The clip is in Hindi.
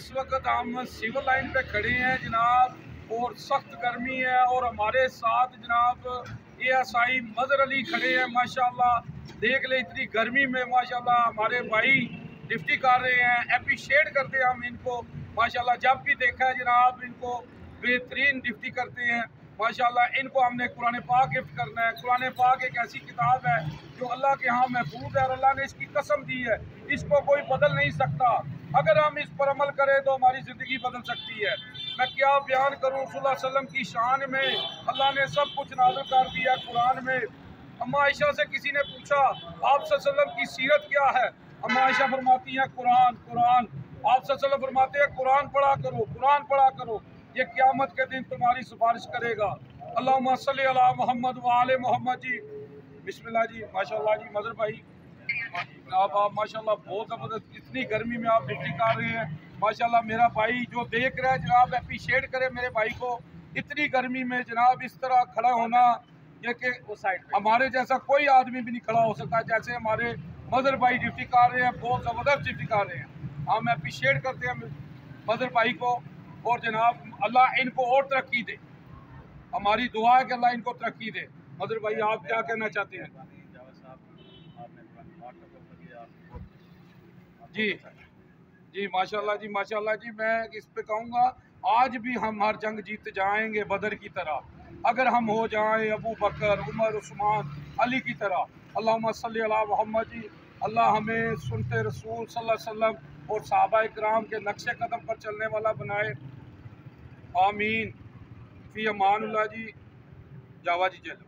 इस वक्त हम सिविल लाइन पे खड़े हैं जनाब, और सख्त गर्मी है। और हमारे साथ जनाब ASI मदर अली खड़े हैं। माशाल्लाह देख ले, इतनी गर्मी में माशाल्लाह हमारे भाई ड्यूटी कर रहे हैं। अप्रिशिएट करते हैं हम इनको माशाल्लाह। जब भी देखा है जनाब, इनको बेहतरीन ड्यूटी करते हैं माशाल्लाह। इनको हमने कुरान पाक गिफ्ट करना है। कुरान पाक एक ऐसी किताब है जो अल्लाह के यहाँ महफूज है, और अल्लाह ने इसकी कसम दी है, इसको कोई बदल नहीं सकता। अगर हम इस पर अमल करें तो हमारी ज़िंदगी बदल सकती है। मैं क्या बयान करूँ सल्लल्लाहु अलैहि वसल्लम की शान में। अल्लाह ने सब कुछ नाज़िल कर दिया कुरान में। अम्मा आयशा से किसी ने पूछा आप सल्लल्लाहु अलैहि वसल्लम की सीरत क्या है, अम्मा आयशा फरमाती हैं कुरान कुरान। आप सल्लल्लाहु अलैहि वसल्लम फरमाते हैं कुरान पढ़ा करो, कुरान पढ़ा करो, ये क़यामत के दिन तुम्हारी सिफारिश करेगा। अल्लाहुम्मा सल्ली अला मोहम्मद व आले मोहम्मद जी। बिस्मिल्लाह जी। माशाल्लाह जी मदर भाई, आप माशाल्लाह बहुत ज़बरदस्त, इतनी गर्मी में आप ड्यूटी कर रहे हैं माशाल्लाह। मेरा भाई जो देख रहा है जनाब, अप्रिशिएट करे मेरे भाई को। इतनी गर्मी में जनाब इस तरह खड़ा होना, ये कि हमारे जैसा कोई आदमी भी नहीं खड़ा हो सकता जैसे हमारे मदर भाई ड्यूटी कर रहे हैं। बहुत ज़बरदस्त ड्यूटी कर रहे हैं। हम अप्रिशिएट करते हैं मदर भाई को। और जनाब अल्लाह इनको और तरक्की दे। हमारी दुआ है कि अल्लाह इनको तरक्की दे। मदर भाई आप क्या कहना चाहते हैं? जी जी माशाल्लाह जी, माशाल्लाह जी। मैं इस पे कहूँगा आज भी हम हर जंग जीत जाएंगे बदर की तरह, अगर हम हो जाएं अबू बकर, उमर, उस्मान, अली की तरह। अल्लाहुम्मा सल्ली अला मोहम्मद जी। अल्लाह हमें सुनते रसूल सल्लल्लाहु अलैहि वसल्लम और सहाबा इकराम के नक्शे कदम पर चलने वाला बनाए। आमीन। फ़ी अमानुल्लाह जी। जावा जी चलो।